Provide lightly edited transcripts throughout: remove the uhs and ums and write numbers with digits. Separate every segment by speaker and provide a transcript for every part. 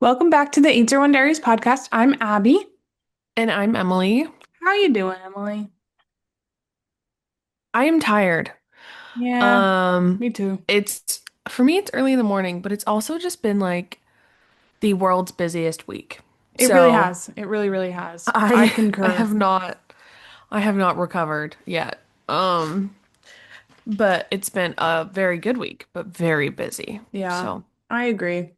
Speaker 1: Welcome back to the 801 Diaries podcast. I'm Abby.
Speaker 2: And I'm Emily.
Speaker 1: How you doing, Emily?
Speaker 2: I am tired.
Speaker 1: Yeah,
Speaker 2: Um,
Speaker 1: me too.
Speaker 2: it's for me it's early in the morning, but it's also just been like the world's busiest week.
Speaker 1: It really
Speaker 2: So
Speaker 1: has. It really, really has. I
Speaker 2: I I
Speaker 1: concur.
Speaker 2: have not recovered yet. Um, but it's been a very good week, but very busy.
Speaker 1: Yeah,
Speaker 2: So
Speaker 1: I agree.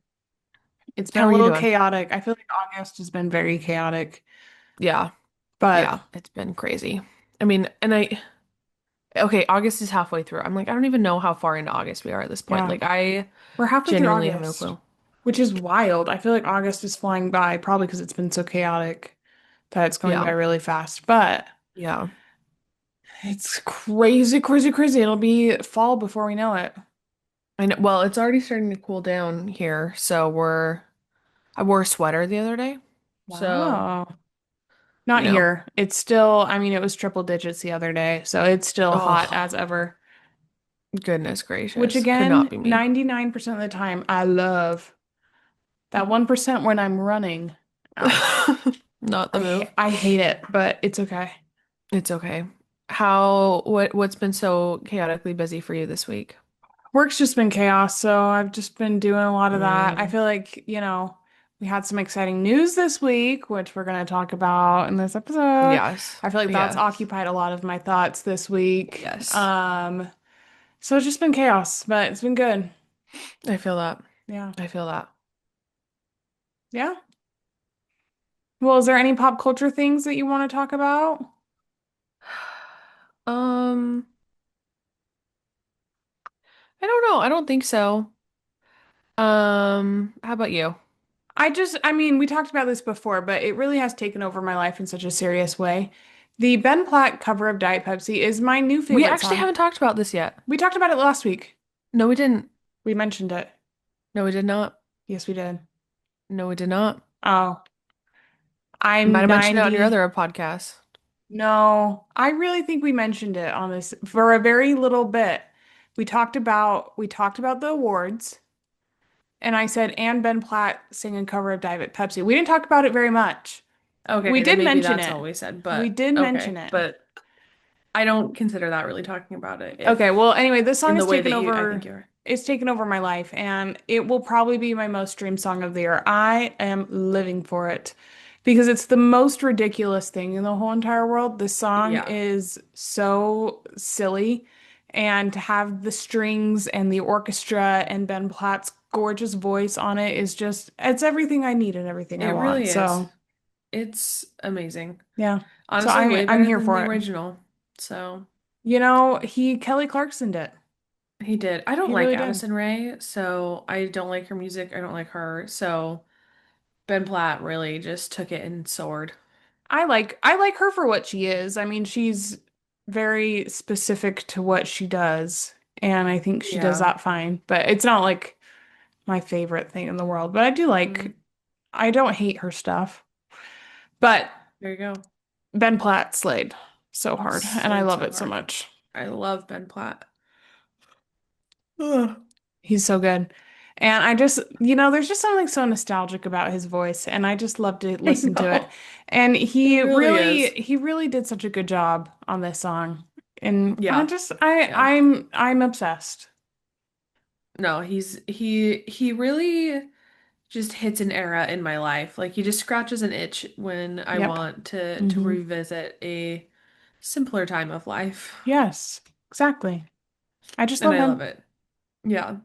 Speaker 1: It's been
Speaker 2: how
Speaker 1: a
Speaker 2: are you
Speaker 1: little
Speaker 2: doing?
Speaker 1: chaotic. I feel like August has been very chaotic,
Speaker 2: Yeah,
Speaker 1: but
Speaker 2: yeah, it's been crazy. I mean, and I okay, August is halfway through. I'm like, I don't even know how far into August we are at this point.
Speaker 1: yeah,
Speaker 2: Like I
Speaker 1: we're halfway through
Speaker 2: genuinely have no
Speaker 1: August,
Speaker 2: clue.
Speaker 1: which is wild. I feel like August is flying by, probably because it's been so chaotic that it's going by
Speaker 2: Yeah.
Speaker 1: really fast. But
Speaker 2: Yeah.
Speaker 1: it's crazy, crazy, crazy. It'll be fall before we know it.
Speaker 2: I know. Well, it's already starting to cool down here, so I wore a sweater the other day. So,
Speaker 1: Wow.
Speaker 2: you
Speaker 1: Not
Speaker 2: know,
Speaker 1: here. It's still, I mean, it was triple digits the other day, so it's still hot
Speaker 2: oh,
Speaker 1: as ever.
Speaker 2: goodness
Speaker 1: Which
Speaker 2: gracious. Could not
Speaker 1: again,
Speaker 2: be me.
Speaker 1: 99% of the time I love. That 1% when I'm running, I
Speaker 2: Not the move.
Speaker 1: I hate it, but it's okay.
Speaker 2: It's okay. What's been so chaotically busy for you this week?
Speaker 1: Work's just been chaos, so I've just been doing a lot of that. I
Speaker 2: Mm,
Speaker 1: feel like, we had some exciting news this week, which we're going to talk about in this episode.
Speaker 2: yes.
Speaker 1: I feel like that's
Speaker 2: Yes.
Speaker 1: occupied a lot of my thoughts this week.
Speaker 2: Yes.
Speaker 1: So it's just been chaos, but it's been good.
Speaker 2: I feel that.
Speaker 1: Yeah.
Speaker 2: I feel that.
Speaker 1: Yeah. Well, is there any pop culture things that you want to talk about?
Speaker 2: Um, I don't know. I don't think so. How about you?
Speaker 1: I mean, we talked about this before, but it really has taken over my life in such a serious way. The Ben Platt cover of Diet Pepsi is my new
Speaker 2: We
Speaker 1: favorite
Speaker 2: actually
Speaker 1: song.
Speaker 2: haven't talked about this yet.
Speaker 1: We talked about it last week.
Speaker 2: No, we didn't.
Speaker 1: We mentioned it.
Speaker 2: No, we did not.
Speaker 1: Yes, we did.
Speaker 2: No, we did not.
Speaker 1: Oh,
Speaker 2: You might
Speaker 1: I'm
Speaker 2: have mentioned it on your
Speaker 1: 90.
Speaker 2: other podcast.
Speaker 1: No, I really think we mentioned it on this for a very little bit. We talked about the awards, and I said, and Ben Platt singing cover of Diet Pepsi. We didn't talk about it very much. We
Speaker 2: Okay, then
Speaker 1: did
Speaker 2: maybe
Speaker 1: mention
Speaker 2: that's
Speaker 1: it.
Speaker 2: all we said,
Speaker 1: We
Speaker 2: but
Speaker 1: did mention
Speaker 2: okay.
Speaker 1: it.
Speaker 2: But I don't consider that really talking about it
Speaker 1: Okay,
Speaker 2: if
Speaker 1: well, anyway, this song
Speaker 2: in
Speaker 1: has
Speaker 2: the way
Speaker 1: taken
Speaker 2: that I think
Speaker 1: over.
Speaker 2: you're.
Speaker 1: It's taken over my life, and it will probably be my most streamed song of the year. I am living for it because it's the most ridiculous thing in the whole entire world. This song
Speaker 2: Yeah,
Speaker 1: is so silly, and to have the strings and the orchestra and Ben Platt's gorgeous voice on it is just, it's everything I need and everything I
Speaker 2: it
Speaker 1: want.
Speaker 2: really is.
Speaker 1: So,
Speaker 2: It's amazing.
Speaker 1: yeah. So
Speaker 2: Honestly,
Speaker 1: I'm
Speaker 2: way
Speaker 1: I'm
Speaker 2: better
Speaker 1: here
Speaker 2: than the
Speaker 1: for it.
Speaker 2: original. So
Speaker 1: He Kelly Clarksoned it.
Speaker 2: he did. I don't
Speaker 1: He
Speaker 2: like
Speaker 1: really did.
Speaker 2: Addison Rae, so I don't like her music. I don't like her. So Ben Platt really just took it and soared.
Speaker 1: I like her for what she is. I mean, she's very specific to what she does, and I think she does
Speaker 2: Yeah.
Speaker 1: that fine. But it's not like my favorite thing in the world. But
Speaker 2: Mm,
Speaker 1: I don't hate her stuff. But
Speaker 2: there you go.
Speaker 1: Ben Platt slayed so hard, and I
Speaker 2: Slid
Speaker 1: love
Speaker 2: so
Speaker 1: it so
Speaker 2: hard.
Speaker 1: much.
Speaker 2: I love Ben Platt. Ugh.
Speaker 1: He's so good. And there's just something so nostalgic about his voice, and I just love to
Speaker 2: I
Speaker 1: listen to it.
Speaker 2: know.
Speaker 1: And
Speaker 2: It really is.
Speaker 1: he really did such a good job on this song. And I
Speaker 2: Yeah.
Speaker 1: just,
Speaker 2: Yeah.
Speaker 1: I'm obsessed.
Speaker 2: No, he really just hits an era in my life. Like he just scratches an itch when I
Speaker 1: Yep.
Speaker 2: want to
Speaker 1: Hmm.
Speaker 2: revisit a simpler time of life.
Speaker 1: Yes, exactly. I just
Speaker 2: And
Speaker 1: love
Speaker 2: I love
Speaker 1: him.
Speaker 2: it. Yeah.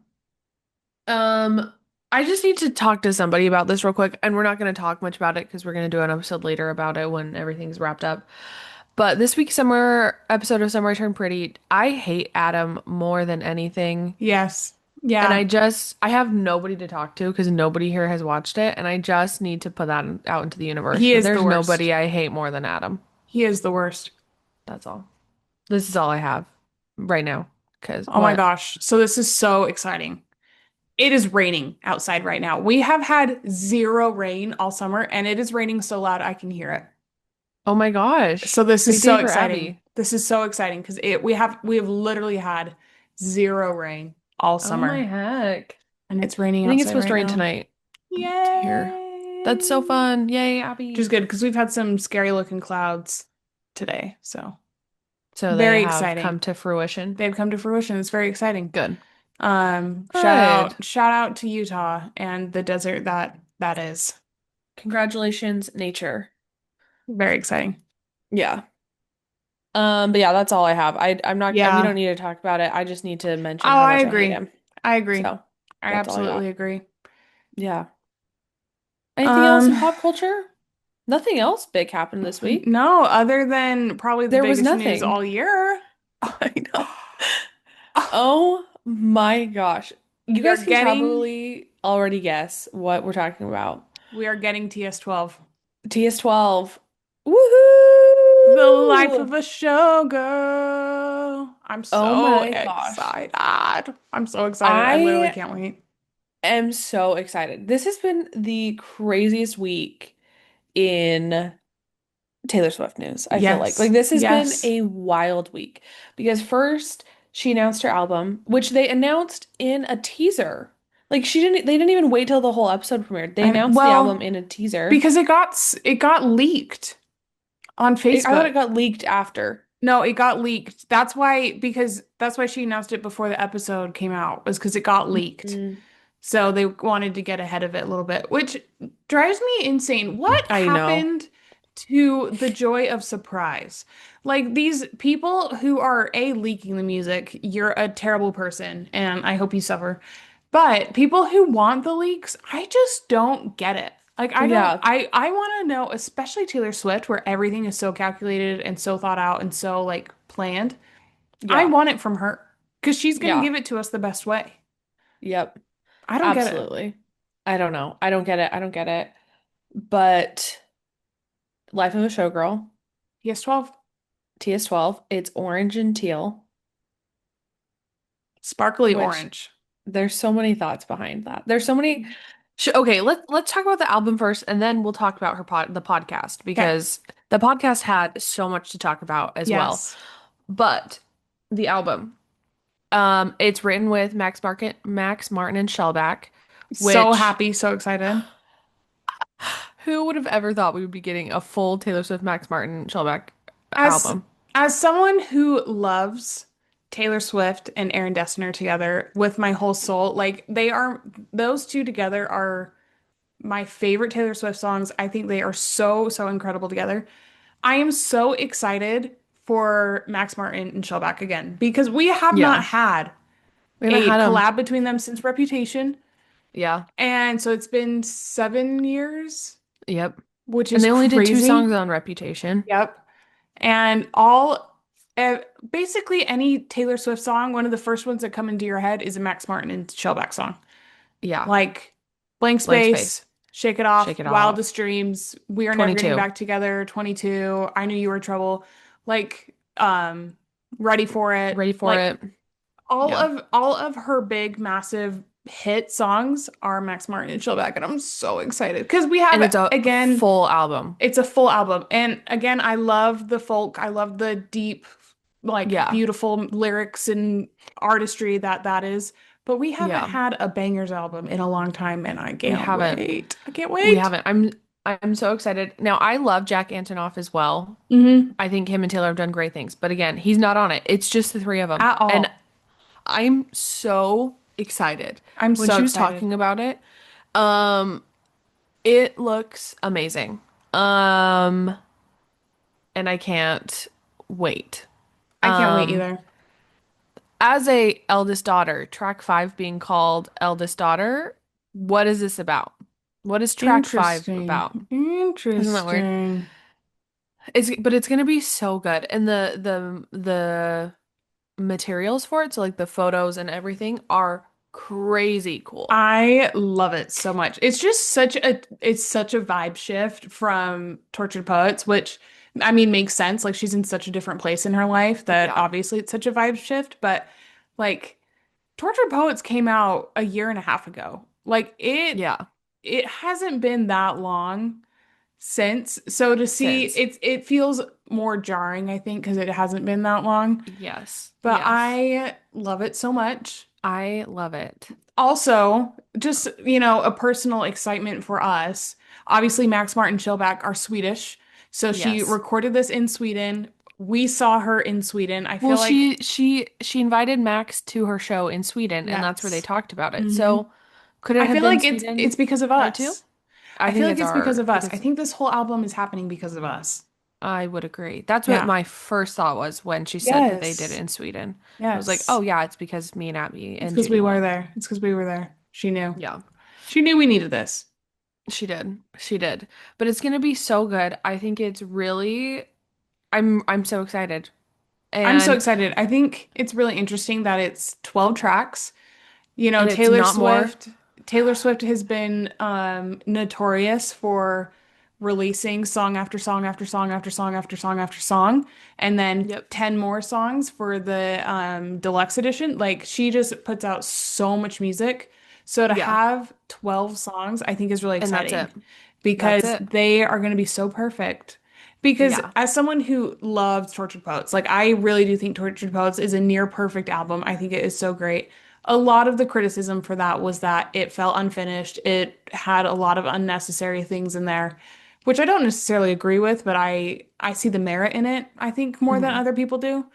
Speaker 2: Um, I just need to talk to somebody about this real quick, and we're not going to talk much about it because we're going to do an episode later about it when everything's wrapped up. But this week's summer episode of Summer I Turned Pretty, I hate Adam more than anything.
Speaker 1: Yes.
Speaker 2: And
Speaker 1: Yeah.
Speaker 2: I have nobody to talk to because nobody here has watched it, and I just need to put that out into the universe
Speaker 1: He
Speaker 2: that
Speaker 1: is the
Speaker 2: there's
Speaker 1: worst.
Speaker 2: nobody I hate more than Adam.
Speaker 1: He is the worst.
Speaker 2: That's all. This is all I have right now. Because
Speaker 1: Oh my
Speaker 2: what?
Speaker 1: gosh. So this is so exciting. It is raining outside right now. We have had zero rain all summer, and it is raining so loud I can hear it.
Speaker 2: Oh my
Speaker 1: So
Speaker 2: gosh.
Speaker 1: this is
Speaker 2: Big day
Speaker 1: so
Speaker 2: for
Speaker 1: exciting.
Speaker 2: Abby.
Speaker 1: This is so exciting because it we have literally had zero rain all
Speaker 2: Oh my
Speaker 1: summer,
Speaker 2: heck.
Speaker 1: and it's raining
Speaker 2: I think it's
Speaker 1: outside
Speaker 2: supposed to
Speaker 1: right
Speaker 2: rain
Speaker 1: now.
Speaker 2: tonight. Here. That's so
Speaker 1: Yay!
Speaker 2: fun. Yay,
Speaker 1: Which is
Speaker 2: Abby.
Speaker 1: good because we've had some scary looking clouds today. So
Speaker 2: So they
Speaker 1: very
Speaker 2: have come
Speaker 1: exciting.
Speaker 2: to fruition.
Speaker 1: They've come to fruition. It's very exciting.
Speaker 2: Good.
Speaker 1: Shout
Speaker 2: Good.
Speaker 1: out, shout out to Utah and the desert that is.
Speaker 2: Congratulations, nature.
Speaker 1: Very exciting.
Speaker 2: Yeah. But yeah, that's all I have. I'm not, we don't
Speaker 1: Yeah.
Speaker 2: need to talk about it. I just need to
Speaker 1: Oh,
Speaker 2: mention how
Speaker 1: I
Speaker 2: much I hate
Speaker 1: agree.
Speaker 2: him.
Speaker 1: I agree.
Speaker 2: So
Speaker 1: I
Speaker 2: that's all I
Speaker 1: absolutely
Speaker 2: got.
Speaker 1: agree.
Speaker 2: Yeah. Anything else in
Speaker 1: Um,
Speaker 2: pop culture? Nothing else big happened this week.
Speaker 1: no, other than probably the
Speaker 2: There was
Speaker 1: biggest news
Speaker 2: nothing.
Speaker 1: all year.
Speaker 2: I know. Oh my gosh. You
Speaker 1: We are
Speaker 2: guys can
Speaker 1: getting
Speaker 2: probably already guess what we're talking about.
Speaker 1: we are getting TS12.
Speaker 2: TS12.
Speaker 1: The life
Speaker 2: Woohoo!
Speaker 1: of a showgirl. I'm
Speaker 2: Oh
Speaker 1: so
Speaker 2: my gosh.
Speaker 1: excited. I'm so excited. I literally
Speaker 2: I
Speaker 1: can't wait.
Speaker 2: am so excited. This has been the craziest week in Taylor Swift news, I feel like.
Speaker 1: Yes.
Speaker 2: Like this has been
Speaker 1: Yes.
Speaker 2: a wild week because first she announced her album, which they announced in a teaser. Like they didn't even wait till the whole episode premiered. They
Speaker 1: And
Speaker 2: announced the album
Speaker 1: well,
Speaker 2: in a teaser.
Speaker 1: because it got leaked on
Speaker 2: I thought
Speaker 1: Facebook.
Speaker 2: it got leaked after.
Speaker 1: No, it got leaked. That's why she announced it before the episode came out, was because it got leaked.
Speaker 2: Mm,
Speaker 1: So they wanted to get ahead of it a little bit, which drives me insane. What
Speaker 2: I know.
Speaker 1: happened to the joy of surprise? Like these people who are leaking the music, you're a terrible person and I hope you suffer. But people who want the leaks, I just don't get it. Like I don't
Speaker 2: Yeah.
Speaker 1: I want to know, especially Taylor Swift, where everything is so calculated and so thought out and so like planned. I
Speaker 2: Yeah.
Speaker 1: want it from her because she's gonna
Speaker 2: Yeah.
Speaker 1: give it to us the best way.
Speaker 2: Yep.
Speaker 1: I don't get it.
Speaker 2: Absolutely. I don't know. I don't get it. I don't get it. But Life of a Showgirl,
Speaker 1: PS12.
Speaker 2: TS12, it's orange and teal,
Speaker 1: Sparkly
Speaker 2: which
Speaker 1: orange.
Speaker 2: there's so many thoughts behind that. There's so many. Okay, let's talk about the album first, and then we'll talk about the podcast
Speaker 1: Okay.
Speaker 2: because the podcast had so much to talk about as well.
Speaker 1: Yes.
Speaker 2: But the album, it's written with Max Martin and Shellback,
Speaker 1: So
Speaker 2: which
Speaker 1: happy, so excited.
Speaker 2: who would have ever thought we would be getting a full Taylor Swift Max Martin Shellback
Speaker 1: As
Speaker 2: album?
Speaker 1: as someone who loves Taylor Swift and Aaron Dessner together with my whole soul, like those two together are my favorite Taylor Swift songs. I think they are so, so incredible together. I am so excited for Max Martin and Shellback again because we have not
Speaker 2: Yeah,
Speaker 1: had
Speaker 2: we haven't
Speaker 1: a
Speaker 2: had them.
Speaker 1: collab between them since Reputation.
Speaker 2: Yeah,
Speaker 1: And so it's been 7 years,
Speaker 2: yep.
Speaker 1: which
Speaker 2: And
Speaker 1: is
Speaker 2: they only did two songs
Speaker 1: crazy.
Speaker 2: on Reputation.
Speaker 1: Yep. And basically any Taylor Swift song, one of the first ones that come into your head is a Max Martin and Shellback song.
Speaker 2: Yeah,
Speaker 1: Like Blank
Speaker 2: Blank Space,
Speaker 1: Space, Shake It Off,
Speaker 2: Shake It Off,
Speaker 1: Wildest Dreams, We Are Never Getting
Speaker 2: 22,
Speaker 1: Back Together, 22, I Knew You Were Trouble, like Ready for It.
Speaker 2: Ready for
Speaker 1: Like
Speaker 2: It. Yeah.
Speaker 1: all of her big massive hit songs are Max Martin and Shellback, and I'm so excited because we
Speaker 2: And
Speaker 1: have
Speaker 2: it's a
Speaker 1: again,
Speaker 2: full album.
Speaker 1: it's a full album. And again, I love the folk. I love the deep, like
Speaker 2: Yeah.
Speaker 1: beautiful lyrics and artistry that is. But we haven't
Speaker 2: Yeah.
Speaker 1: had a bangers album in a long time, and I
Speaker 2: We
Speaker 1: can't
Speaker 2: haven't.
Speaker 1: wait. I can't
Speaker 2: We
Speaker 1: wait.
Speaker 2: haven't. I'm so excited. Now, I love Jack Antonoff as well.
Speaker 1: Hmm.
Speaker 2: I think him and Taylor have done great things. But again, he's not on it. It's just the three of them.
Speaker 1: At
Speaker 2: And
Speaker 1: all.
Speaker 2: I'm so excited.
Speaker 1: I'm
Speaker 2: When
Speaker 1: so
Speaker 2: she was
Speaker 1: excited.
Speaker 2: talking about it, um, it looks amazing. Um, and I can't wait.
Speaker 1: I can't wait
Speaker 2: Um,
Speaker 1: either.
Speaker 2: as a eldest daughter, track five being called eldest daughter, what is this about? What is track five about?
Speaker 1: Interesting.
Speaker 2: Isn't that weird?
Speaker 1: Interesting.
Speaker 2: But it's gonna be so good. And the materials for it, so like the photos and everything are crazy cool.
Speaker 1: I love it so much. It's such a vibe shift from Tortured Poets, which I mean makes sense. Like she's in such a different place in her life that
Speaker 2: Yeah.
Speaker 1: obviously it's such a vibe shift, but like Tortured Poets came out a year and a half ago. Like
Speaker 2: Yeah.
Speaker 1: it hasn't been that long since. So to see
Speaker 2: Since.
Speaker 1: it feels more jarring, I think, because it hasn't been that long.
Speaker 2: Yes.
Speaker 1: But
Speaker 2: Yes.
Speaker 1: I love it so much.
Speaker 2: I love it.
Speaker 1: Also, just, a personal excitement for us. Obviously, Max Martin Schillback are Swedish. So she
Speaker 2: Yes.
Speaker 1: recorded this in Sweden. We saw her in Sweden. I
Speaker 2: Well,
Speaker 1: feel like,
Speaker 2: she invited Max to her show in Sweden, and that's where they
Speaker 1: yes.
Speaker 2: talked about it.
Speaker 1: Hmm.
Speaker 2: So could it
Speaker 1: I
Speaker 2: have
Speaker 1: feel
Speaker 2: been
Speaker 1: like it's
Speaker 2: Sweden
Speaker 1: because of
Speaker 2: too?
Speaker 1: us.
Speaker 2: I
Speaker 1: I feel
Speaker 2: think
Speaker 1: like
Speaker 2: it's
Speaker 1: it's because
Speaker 2: our
Speaker 1: of us. I
Speaker 2: because
Speaker 1: think this whole album is happening because of us.
Speaker 2: I would agree. That's what
Speaker 1: Yeah.
Speaker 2: my first thought was when she said that they did it
Speaker 1: Yes.
Speaker 2: in Sweden. I was like, oh
Speaker 1: Yes.
Speaker 2: yeah, it's because me and Abby
Speaker 1: It's
Speaker 2: and
Speaker 1: because we
Speaker 2: Judy
Speaker 1: were
Speaker 2: went.
Speaker 1: there. It's because we were there. She knew.
Speaker 2: Yeah,
Speaker 1: She knew we needed this.
Speaker 2: she did. She did. But it's gonna be so good. I think it's really I'm so excited.
Speaker 1: I'm so
Speaker 2: And
Speaker 1: excited. I think it's really interesting that it's 12 tracks. You know,
Speaker 2: and it's not more.
Speaker 1: Taylor Swift has been notorious for releasing song after song after song after song after song after song, and then
Speaker 2: Yep.
Speaker 1: 10 more songs for the deluxe edition. Like she just puts out so much music. So to
Speaker 2: Yeah.
Speaker 1: have 12 songs, I think is really
Speaker 2: And that's
Speaker 1: exciting
Speaker 2: it. That's
Speaker 1: because
Speaker 2: it.
Speaker 1: they are going to be so perfect. Because
Speaker 2: Yeah.
Speaker 1: as someone who loves Tortured Poets, like I really do think Tortured Poets is a near perfect album. I think it is so great. A lot of the criticism for that was that it felt unfinished. It had a lot of unnecessary things in there, which I don't necessarily agree with, but I see the merit in it, I think, more than
Speaker 2: Hmm.
Speaker 1: other people do.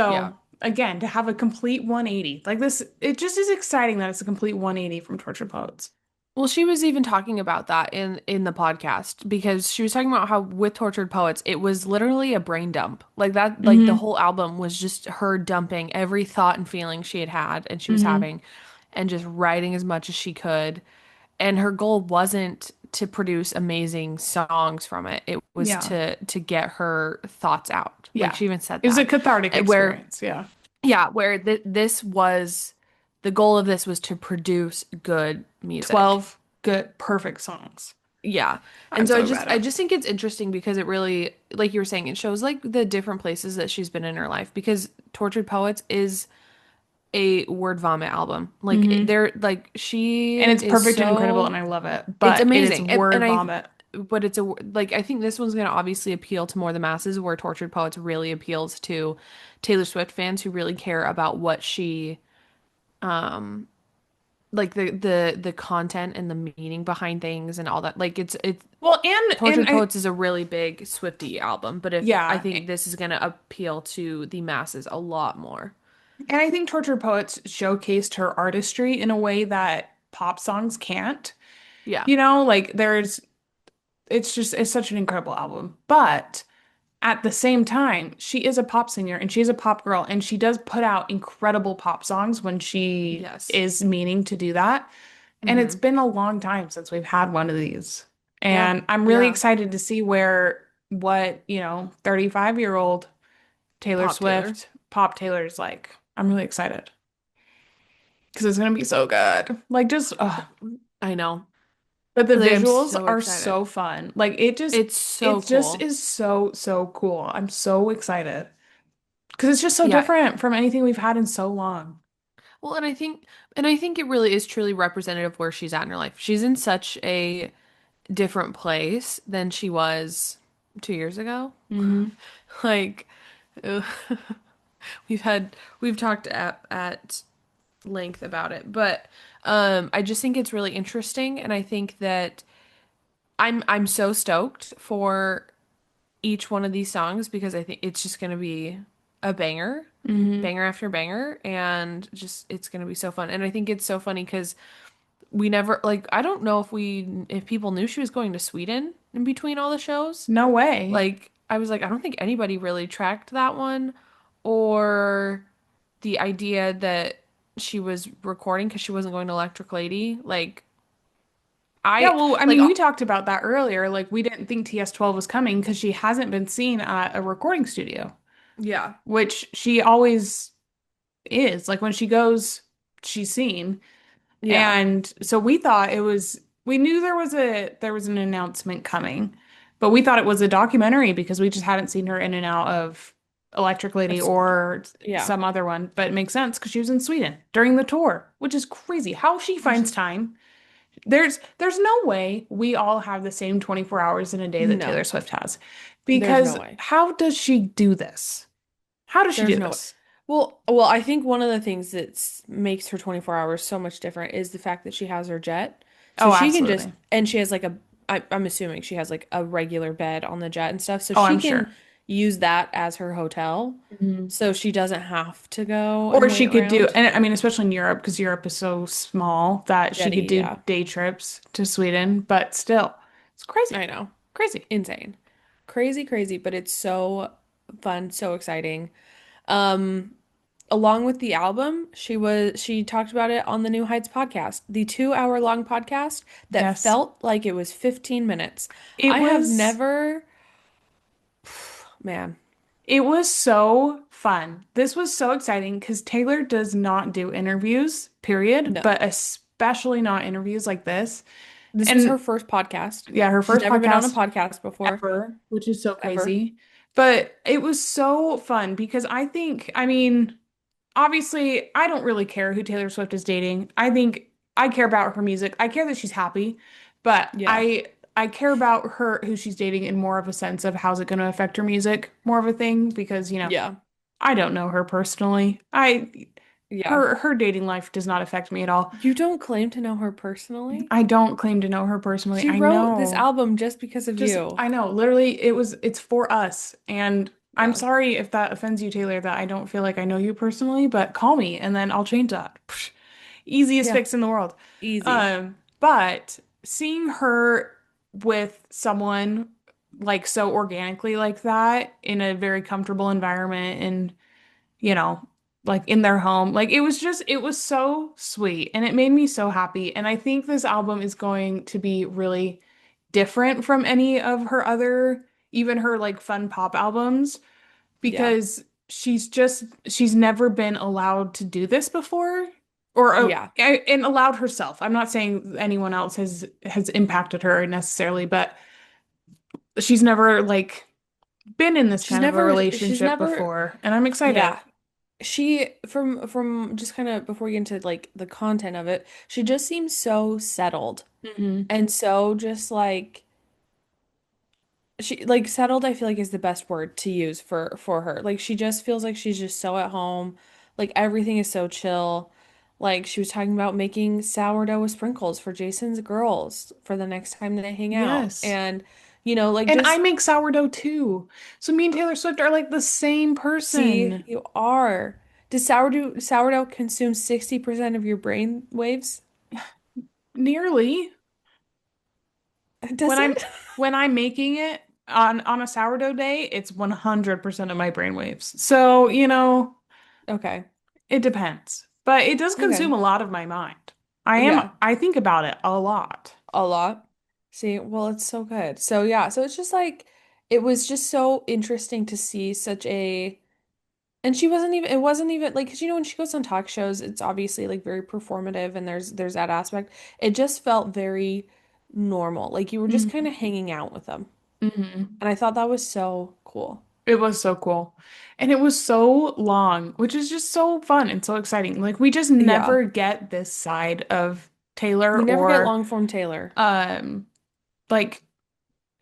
Speaker 2: Yeah.
Speaker 1: So, again, to have a complete 180, like this, it just is exciting that it's a complete 180 from Tortured Poets.
Speaker 2: Well, she was even talking about that in the podcast because she was talking about how with Tortured Poets, it was literally a brain dump. Like that, like the
Speaker 1: Hmm.
Speaker 2: whole album was just her dumping every thought and feeling she had had and she was
Speaker 1: Hmm.
Speaker 2: having and just writing as much as she could. And her goal wasn't to produce amazing songs from it. It was
Speaker 1: Yeah.
Speaker 2: to get her thoughts out. Like
Speaker 1: Yeah.
Speaker 2: she even said
Speaker 1: It was a
Speaker 2: that.
Speaker 1: cathartic
Speaker 2: Where
Speaker 1: experience. Yeah.
Speaker 2: yeah, where this was the goal of this was to produce good music.
Speaker 1: 12 good, perfect songs.
Speaker 2: Yeah.
Speaker 1: I'm
Speaker 2: And so
Speaker 1: so excited.
Speaker 2: I just think it's interesting because it really, like you were saying, it shows like the different places that she's been in her life because Tortured Poets is a word vomit album. Like
Speaker 1: Hmm.
Speaker 2: they're like she
Speaker 1: And it's
Speaker 2: is
Speaker 1: perfect and incredible, and
Speaker 2: so
Speaker 1: I love it.
Speaker 2: it's
Speaker 1: But it is
Speaker 2: amazing.
Speaker 1: word vomit.
Speaker 2: But it's a like I think this one's going to obviously appeal to more the masses where Tortured Poets really appeals to Taylor Swift fans who really care about what she like the content and the meaning behind things and all that. Like it's
Speaker 1: Well, and
Speaker 2: Tortured
Speaker 1: I
Speaker 2: Poets is a really big Swiftie album, but if I
Speaker 1: yeah,
Speaker 2: think this is gonna appeal to the masses a lot more.
Speaker 1: and I think Tortured Poets showcased her artistry in a way that pop songs can't.
Speaker 2: Yeah.
Speaker 1: Like it's such an incredible album. But at the same time, she is a pop singer and she is a pop girl and she does put out incredible pop songs when she
Speaker 2: Yes.
Speaker 1: is meaning to do that. And it's
Speaker 2: Mm-hmm.
Speaker 1: been a long time since we've had one of these.
Speaker 2: Yeah.
Speaker 1: And I'm really
Speaker 2: Yeah.
Speaker 1: excited to see what, 35-year-old Taylor
Speaker 2: Pop Taylor.
Speaker 1: Swift, Pop Taylor is like. I'm really excited because it's gonna be so good. Like just,
Speaker 2: I know.
Speaker 1: but the
Speaker 2: Like, I'm
Speaker 1: visuals
Speaker 2: so
Speaker 1: are
Speaker 2: excited.
Speaker 1: so fun. Like it just,
Speaker 2: It's so
Speaker 1: it just
Speaker 2: cool.
Speaker 1: is so, so cool. I'm so excited because it's just so
Speaker 2: Yeah.
Speaker 1: different from anything we've had in so long.
Speaker 2: Well, and I think it really is truly representative of where she's at in her life. She's in such a different place than she was 2 years ago.
Speaker 1: Hmm.
Speaker 2: Like, ugh. We've talked at length about it, but I just think it's really interesting, and I think that I'm so stoked for each one of these songs because I think it's just gonna be a banger,
Speaker 1: Hmm.
Speaker 2: banger after banger, and just it's gonna be so fun. And I think it's so funny because we never like I don't know if people knew she was going to Sweden in between all the shows.
Speaker 1: No way.
Speaker 2: Like I was like I don't think anybody really tracked that one or the idea that she was recording because she wasn't going to Electric Lady.
Speaker 1: Yeah,
Speaker 2: I
Speaker 1: well, I
Speaker 2: like
Speaker 1: mean, we talked about that earlier. Like, we didn't think TS12 was coming because she hasn't been seen at a recording studio,
Speaker 2: yeah.
Speaker 1: which she always is. Like, when she goes, she's seen.
Speaker 2: Yeah.
Speaker 1: And so we knew there was an announcement coming, but we thought it was a documentary because we just hadn't seen her in and out of Electric Lady
Speaker 2: It's
Speaker 1: or
Speaker 2: yeah.
Speaker 1: some other one. But it makes sense because she was in Sweden during the tour, which is crazy. How she
Speaker 2: Which
Speaker 1: finds time. There's no way we all have the same 24 hours in a day that Taylor
Speaker 2: no.
Speaker 1: Swift has.
Speaker 2: There's no
Speaker 1: Because
Speaker 2: way.
Speaker 1: how does she do this? How does she
Speaker 2: There's
Speaker 1: do
Speaker 2: no way.
Speaker 1: this?
Speaker 2: Well, I think one of the things that makes her 24 hours so much different is the fact that she has her jet. So
Speaker 1: Oh,
Speaker 2: she can just,
Speaker 1: absolutely.
Speaker 2: and she has like I'm assuming she has like a regular bed on the jet and stuff. So
Speaker 1: Oh,
Speaker 2: she
Speaker 1: I'm
Speaker 2: can
Speaker 1: sure.
Speaker 2: use that as her hotel.
Speaker 1: Mhm.
Speaker 2: So she doesn't have to go
Speaker 1: Or
Speaker 2: and
Speaker 1: she
Speaker 2: wait
Speaker 1: could do,
Speaker 2: around.
Speaker 1: and I mean, especially in Europe, because Europe is so small that she could
Speaker 2: Jetty,
Speaker 1: do
Speaker 2: yeah.
Speaker 1: day trips to Sweden, but still, it's crazy.
Speaker 2: I know.
Speaker 1: Crazy.
Speaker 2: Insane. Crazy, crazy, but it's so fun, so exciting. Um, Along with the album, she talked about it on the New Heights podcast, the 2 hour long podcast that
Speaker 1: Yes.
Speaker 2: felt like it was 15 minutes.
Speaker 1: It
Speaker 2: I have
Speaker 1: was
Speaker 2: never, man,
Speaker 1: it was so fun. This was so exciting because Taylor does not do interviews, period,
Speaker 2: no.
Speaker 1: but especially not interviews like this.
Speaker 2: This was her
Speaker 1: And
Speaker 2: first podcast.
Speaker 1: yeah, her
Speaker 2: She's
Speaker 1: first
Speaker 2: never been on a
Speaker 1: podcast
Speaker 2: podcast before,
Speaker 1: ever, which is so
Speaker 2: ever.
Speaker 1: crazy. But it was so fun because I think, I mean, obviously, I don't really care who Taylor Swift is dating. I think I care about her music. I care that she's happy, but
Speaker 2: Yeah.
Speaker 1: I care about her who she's dating in more of a sense of how's it going to affect her music, more of a thing because,
Speaker 2: Yeah.
Speaker 1: I don't know her personally.
Speaker 2: Yeah.
Speaker 1: Her dating life does not affect me at all.
Speaker 2: You don't claim to know her personally?
Speaker 1: I don't claim to know her personally.
Speaker 2: She
Speaker 1: I
Speaker 2: wrote this
Speaker 1: know.
Speaker 2: album just because of
Speaker 1: Just
Speaker 2: you.
Speaker 1: I know, literally it's for us. And I'm
Speaker 2: Yeah.
Speaker 1: sorry if that offends you, Taylor, that I don't feel like I know you personally, but call me and then I'll change that. Psh, easiest
Speaker 2: Yeah.
Speaker 1: fix in the world.
Speaker 2: Easy.
Speaker 1: But seeing her with someone like so organically like that in a very comfortable environment and you know, like in their home. Like it was so sweet and it made me so happy. And I think this album is going to be really different from any of her other, even her like fun pop albums,
Speaker 2: Yeah.
Speaker 1: because she's never been allowed to do this before or
Speaker 2: Yeah.
Speaker 1: and allowed herself. I'm not saying anyone else has impacted her necessarily, but she's never like been in this kind of a
Speaker 2: She's
Speaker 1: relationship
Speaker 2: never,
Speaker 1: before, and I'm excited.
Speaker 2: yeah. She from just kind of before we get into like the content of it, she just seems so settled
Speaker 1: Hmm.
Speaker 2: and so just like she like settled I feel like is the best word to use for her. Like she just feels like she's just so at home. Like everything is so chill. Like she was talking about making sourdough with sprinkles for Jason's girls for the next time they hang out.
Speaker 1: Yes.
Speaker 2: And like
Speaker 1: And I
Speaker 2: just
Speaker 1: make sourdough too. So me and Taylor Swift are like the same
Speaker 2: see
Speaker 1: person.
Speaker 2: you are. Does sourdough consume 60% of your brain waves?
Speaker 1: Nearly.
Speaker 2: Does
Speaker 1: When I'm
Speaker 2: it?
Speaker 1: when I'm making it on a sourdough day, it's 100% of my brainwaves. So,
Speaker 2: Okay.
Speaker 1: it depends. But it does consume
Speaker 2: Okay.
Speaker 1: a lot of my mind.
Speaker 2: Yeah,
Speaker 1: I think about it a lot.
Speaker 2: a lot. See, well, it's so good. So yeah, so it's just like it was just so interesting to see such a and she wasn't even it wasn't even like because when she goes on talk shows, it's obviously like very performative and there's that aspect. It just felt very normal. Like you were just kind of
Speaker 1: Hmm.
Speaker 2: hanging out with them.
Speaker 1: Hmm.
Speaker 2: And I thought that was so cool.
Speaker 1: It was so cool. And it was so long, which is just so fun and so exciting. Like we just
Speaker 2: Yeah.
Speaker 1: never get this side of Taylor
Speaker 2: We never get
Speaker 1: or
Speaker 2: long form Taylor.
Speaker 1: um like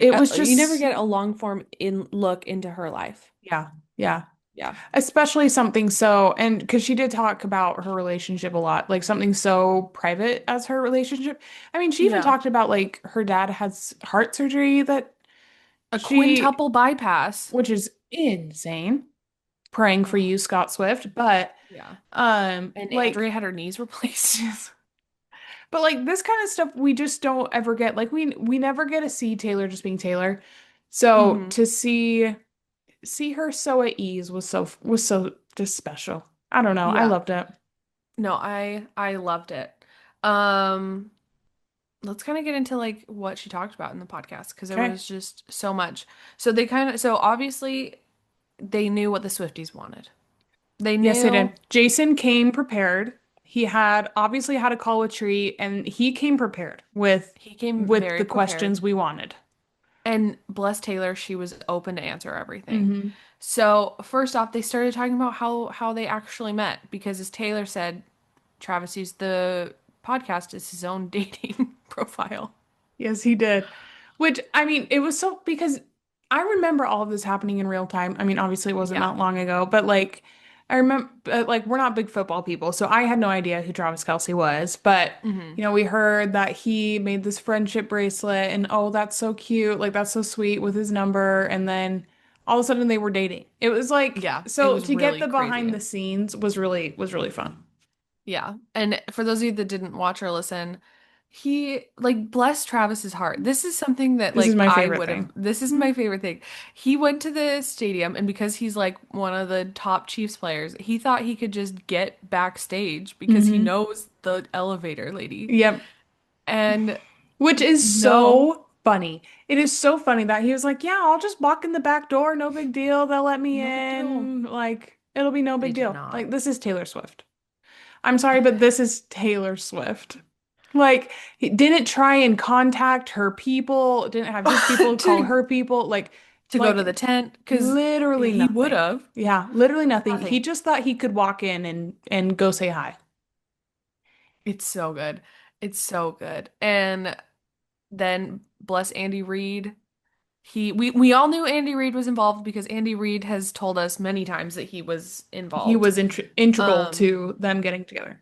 Speaker 1: it was
Speaker 2: You never
Speaker 1: just
Speaker 2: get a long form in look into her life.
Speaker 1: yeah, yeah.
Speaker 2: Yeah.
Speaker 1: Especially something so and because she did talk about her relationship a lot, like something so private as her relationship. I mean, she even
Speaker 2: Yeah.
Speaker 1: talked about like her dad has heart surgery that
Speaker 2: A
Speaker 1: she
Speaker 2: quintuple bypass.
Speaker 1: which is insane. Praying for
Speaker 2: Oh,
Speaker 1: you, Scott Swift, but
Speaker 2: yeah. And
Speaker 1: like
Speaker 2: Andrea had her knees replaced.
Speaker 1: but like this kind of stuff we just don't ever get. Like we never get to see Taylor just being Taylor. So
Speaker 2: hmm
Speaker 1: to see her so at ease was so just special. I don't know. I
Speaker 2: Yeah.
Speaker 1: loved it.
Speaker 2: No, I loved it. Um, let's kind of get into like what she talked about in the podcast because there
Speaker 1: Okay.
Speaker 2: was just so much. So obviously they knew what the Swifties wanted. They
Speaker 1: Yes, I
Speaker 2: knew
Speaker 1: did. Jason came prepared. He had obviously had a call with Tree and he came prepared
Speaker 2: he came
Speaker 1: with
Speaker 2: very
Speaker 1: the
Speaker 2: prepared.
Speaker 1: questions we wanted.
Speaker 2: And bless Taylor, she was open to answer everything.
Speaker 1: Hmm.
Speaker 2: So first off, they started talking about how they actually met because as Taylor said, Travis used the podcast as his own dating profile.
Speaker 1: Yes, he did. Which, I mean, it was so because I remember all of this happening in real time. I mean, obviously it wasn't
Speaker 2: Yeah.
Speaker 1: that long ago, but like I remember, like, we're not big football people, so I had no idea who Travis Kelce was. But,
Speaker 2: Hmm.
Speaker 1: we heard that he made this friendship bracelet, and oh, that's so cute. Like, that's so sweet with his number. And then all of a sudden they were dating. It was like,
Speaker 2: Yeah, it
Speaker 1: so
Speaker 2: was
Speaker 1: to get
Speaker 2: really
Speaker 1: the behind
Speaker 2: crazy.
Speaker 1: the scenes was really fun.
Speaker 2: Yeah. And for those of you that didn't watch or listen, he like bless Travis's heart. This is something that
Speaker 1: This is
Speaker 2: like
Speaker 1: my
Speaker 2: I
Speaker 1: favorite
Speaker 2: would have.
Speaker 1: thing.
Speaker 2: This is my favorite thing. He went to the stadium and because he's like one of the top Chiefs players, he thought he could just get backstage because he
Speaker 1: Hmm.
Speaker 2: knows the elevator lady.
Speaker 1: Yep.
Speaker 2: And
Speaker 1: Which is
Speaker 2: no,
Speaker 1: so funny. It is so funny that he was like, yeah, I'll just walk in the back door. No big deal. They'll let me
Speaker 2: no big deal.
Speaker 1: in. Like, it'll be no
Speaker 2: They
Speaker 1: big
Speaker 2: did
Speaker 1: deal.
Speaker 2: not.
Speaker 1: Like, this is Taylor Swift. I'm sorry, but this is Taylor Swift. Like, he didn't try and contact her people, didn't have his people call
Speaker 2: to
Speaker 1: her people.
Speaker 2: to go to the
Speaker 1: Like
Speaker 2: tent because
Speaker 1: literally
Speaker 2: he would
Speaker 1: nothing.
Speaker 2: have.
Speaker 1: Yeah, literally nothing. He
Speaker 2: Nothing.
Speaker 1: just thought he could walk in and go say hi.
Speaker 2: It's so good. It's so good. And then bless Andy Reid. We all knew Andy Reid was involved because Andy Reid has told us many times that he was
Speaker 1: He
Speaker 2: involved.
Speaker 1: was integral
Speaker 2: Um,
Speaker 1: to them getting together.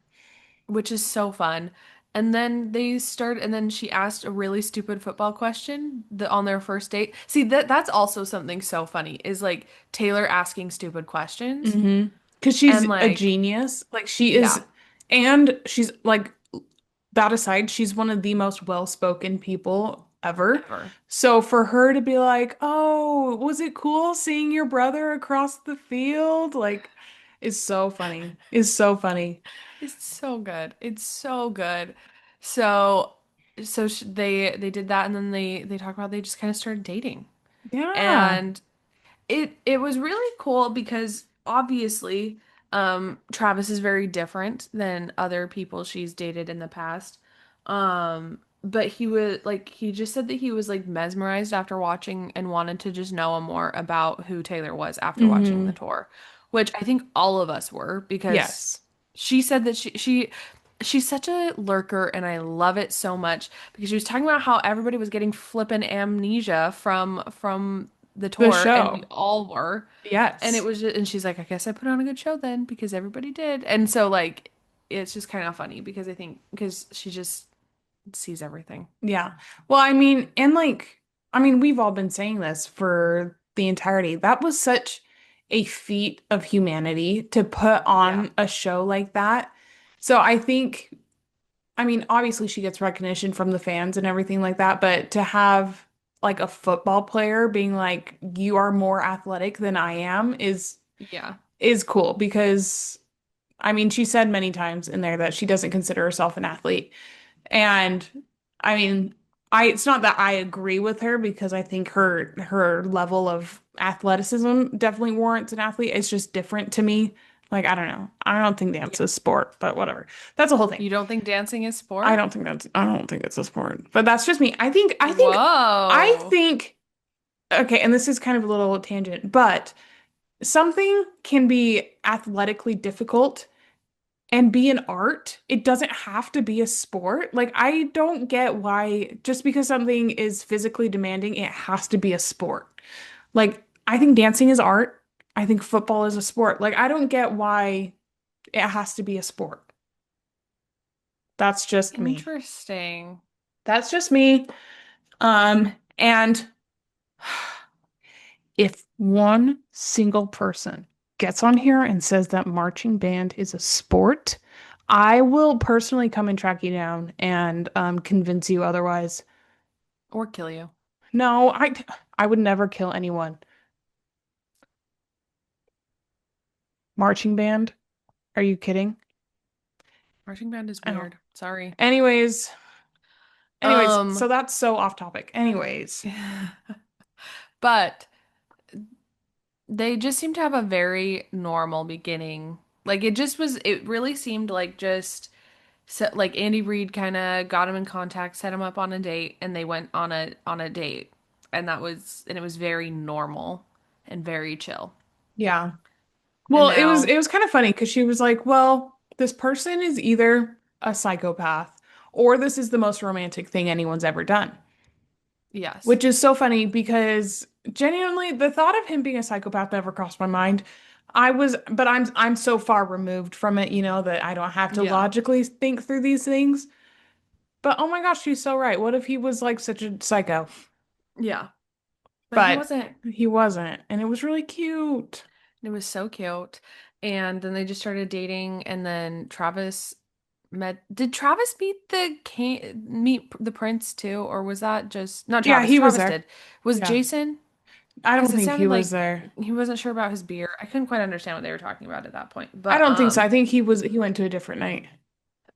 Speaker 2: which is so fun. And then and then she asked a really stupid football question on their first date. See, that's also something so funny is like Taylor asking stupid questions.
Speaker 1: Hmm. Because she's
Speaker 2: And
Speaker 1: a
Speaker 2: like,
Speaker 1: genius. Like she
Speaker 2: yeah,
Speaker 1: is, and she's like that aside, she's one of the most well-spoken people ever.
Speaker 2: ever.
Speaker 1: So for her to be like, "Oh, was it cool seeing your brother across the field?" Like, is so funny. Is so funny.
Speaker 2: It's so good. It's so good. So they did that and then they talk about they just kind of started dating.
Speaker 1: Yeah.
Speaker 2: And it was really cool because obviously Travis is very different than other people she's dated in the past. But he just said that he was like mesmerized after watching and wanted to just know more about who Taylor was after watching the
Speaker 1: Hmm.
Speaker 2: tour, which I think all of us were because
Speaker 1: Yes.
Speaker 2: she said that she's such a lurker and I love it so much because she was talking about how everybody was getting flippin' amnesia from the
Speaker 1: The
Speaker 2: tour and we
Speaker 1: show.
Speaker 2: all were. And it
Speaker 1: Yes.
Speaker 2: was just, and she's like, I guess I put on a good show then because everybody did. And so like it's just kind of funny because I think because she just sees everything.
Speaker 1: Yeah. Well, I mean, and like, I mean, we've all been saying this for the entirety. That was such a feat of humanity to put
Speaker 2: Yeah.
Speaker 1: on a show like that. So I think, I mean, obviously she gets recognition from the fans and everything like that, but to have like a football player being like, you are more athletic than I am
Speaker 2: Yeah.
Speaker 1: is cool because I mean, she said many times in there that she doesn't consider herself an athlete. And I mean, I it's not that I agree with her because I think her level of athleticism definitely warrants an athlete. It's just different to me. Like, I don't know. I don't think dance
Speaker 2: Yeah.
Speaker 1: is sport, but whatever. That's a whole thing.
Speaker 2: You don't think dancing is sport?
Speaker 1: I don't think it's a sport. But that's just me. I
Speaker 2: Whoa.
Speaker 1: think okay, and this is kind of a little tangent, but something can be athletically difficult and be an art. It doesn't have to be a sport. Like, I don't get why just because something is physically demanding, it has to be a sport. Like, I think dancing is art. I think football is a sport. Like, I don't get why it has to be a sport. That's just me.
Speaker 2: Interesting.
Speaker 1: That's just me. And if one single person gets on here and says that marching band is a sport, I will personally come and track you down and convince you otherwise.
Speaker 2: Or kill you.
Speaker 1: No, I would never kill anyone. Marching band? Are you kidding?
Speaker 2: Marching band is
Speaker 1: Oh.
Speaker 2: weird. Sorry.
Speaker 1: Anyways, so
Speaker 2: Um,
Speaker 1: that's so off topic. Anyways,
Speaker 2: but they just seem to have a very normal beginning. Like it really seemed like just like Andy Reid kind of got him in contact, set him up on a date, and they went on a date. And it was very normal and very chill.
Speaker 1: yeah.
Speaker 2: And
Speaker 1: Well,
Speaker 2: now,
Speaker 1: it was kind of funny because she was like, "Well, this person is either a psychopath or this is the most romantic thing anyone's ever done."
Speaker 2: yes.
Speaker 1: Which is so funny because genuinely the thought of him being a psychopath never crossed my mind. but I'm so far removed from it, that I don't have to
Speaker 2: Yeah.
Speaker 1: logically think through these things. But oh my gosh, she's so right. What if he was like such a psycho?
Speaker 2: Yeah. But he
Speaker 1: But
Speaker 2: wasn't.
Speaker 1: he wasn't, and it was really cute.
Speaker 2: It was so cute. And then they just started dating, and then Travis met. Did Travis meet the prince too, or was that just not
Speaker 1: Yeah,
Speaker 2: Travis?
Speaker 1: he was
Speaker 2: Travis
Speaker 1: there.
Speaker 2: did. Was
Speaker 1: Yeah.
Speaker 2: Jason?
Speaker 1: I
Speaker 2: Because
Speaker 1: don't
Speaker 2: it
Speaker 1: think he
Speaker 2: sounded
Speaker 1: was
Speaker 2: like
Speaker 1: there.
Speaker 2: he wasn't sure about his beer. I couldn't quite understand what they were talking about at that point.
Speaker 1: I
Speaker 2: But
Speaker 1: don't think so. I think he went to a different night.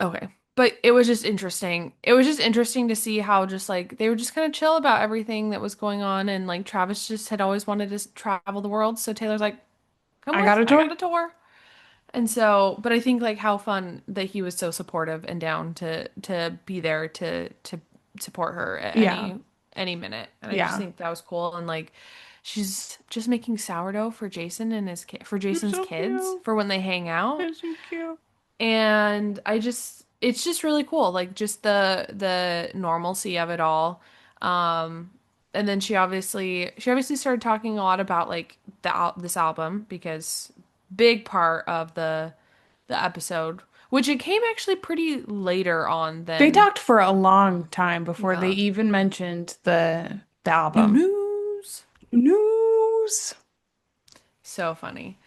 Speaker 2: okay. But it was just interesting. It was just interesting to see how just like they were just kind of chill about everything that was going on, and like Travis just had always wanted to travel the world, so Taylor's like, "Come
Speaker 1: I got
Speaker 2: with,
Speaker 1: a
Speaker 2: I
Speaker 1: tour.
Speaker 2: got a tour." And so, but I think like how fun that he was so supportive and down to be there to support her at
Speaker 1: Yeah.
Speaker 2: any minute. And I just
Speaker 1: Yeah.
Speaker 2: think that was cool. And like she's just making sourdough for Jason and for
Speaker 1: He's
Speaker 2: Jason's
Speaker 1: so
Speaker 2: kids
Speaker 1: cute.
Speaker 2: for when they hang out.
Speaker 1: He's so cute.
Speaker 2: And I just it's just really cool. Like just the normalcy of it all. Um and then she obviously started talking a lot about like this album because big part of the episode, which it came actually pretty later on
Speaker 1: They
Speaker 2: than
Speaker 1: talked for a long time before they
Speaker 2: yeah.
Speaker 1: even mentioned the
Speaker 2: New
Speaker 1: album.
Speaker 2: news.
Speaker 1: News.
Speaker 2: So funny.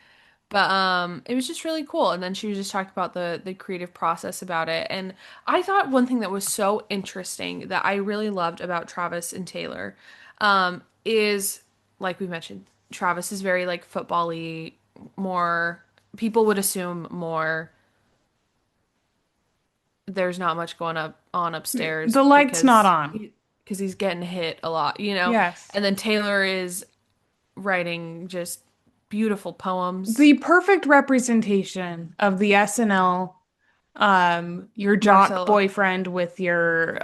Speaker 2: But it was just really cool. And then she was just talking about the creative process about it. And I thought one thing that was so interesting that I really loved about Travis and Taylor is like we mentioned, Travis is very like football-y, more people would assume more there's not much going on upstairs
Speaker 1: The light's not on.
Speaker 2: because he's getting hit a lot, you know?
Speaker 1: Yes.
Speaker 2: And then Taylor is writing just beautiful poems.
Speaker 1: The perfect representation of the SNL, your jock
Speaker 2: Marcelo.
Speaker 1: boyfriend with your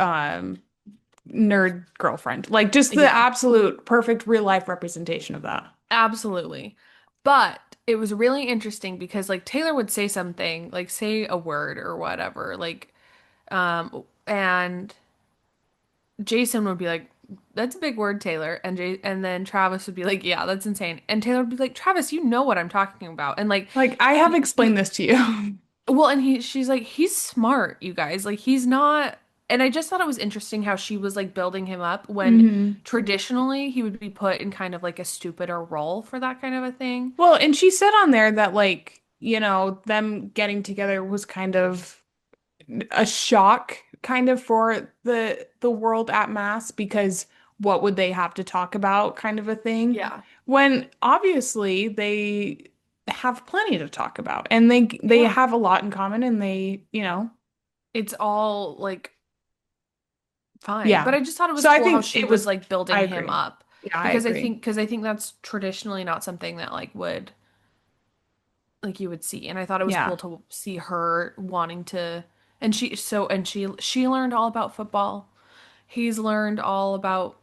Speaker 1: nerd girlfriend. Like just the
Speaker 2: Yeah,
Speaker 1: absolute perfect real life representation of that.
Speaker 2: absolutely. But it was really interesting because like Taylor would say something, like say a word or whatever, like and Jason would be like, "That's a big word, Taylor," and then Travis would be like, "Yeah, that's insane," and Taylor would be like, "Travis, you know what I'm talking about," and like
Speaker 1: Like I have explained this to you.
Speaker 2: well, and she's like, he's smart, you guys, like he's not. And I just thought it was interesting how she was like building him up when
Speaker 1: hmm
Speaker 2: traditionally he would be put in kind of like a stupider role for that kind of a thing.
Speaker 1: Well, and she said on there that like, them getting together was kind of a shock kind of for the world at mass because what would they have to talk about kind of a thing
Speaker 2: Yeah.
Speaker 1: when obviously they have plenty to talk about and they
Speaker 2: Yeah.
Speaker 1: have a lot in common and they.
Speaker 2: It's all like fine. But
Speaker 1: Yeah.
Speaker 2: I just thought it was
Speaker 1: So I
Speaker 2: cool how
Speaker 1: think
Speaker 2: she
Speaker 1: it
Speaker 2: was
Speaker 1: was
Speaker 2: like
Speaker 1: I
Speaker 2: building him
Speaker 1: agree.
Speaker 2: up
Speaker 1: Yeah, I agree.
Speaker 2: because I think that's traditionally not something that like would like you would see. And I thought it was
Speaker 1: Yeah.
Speaker 2: cool to see her wanting to and she learned all about football. He's learned all about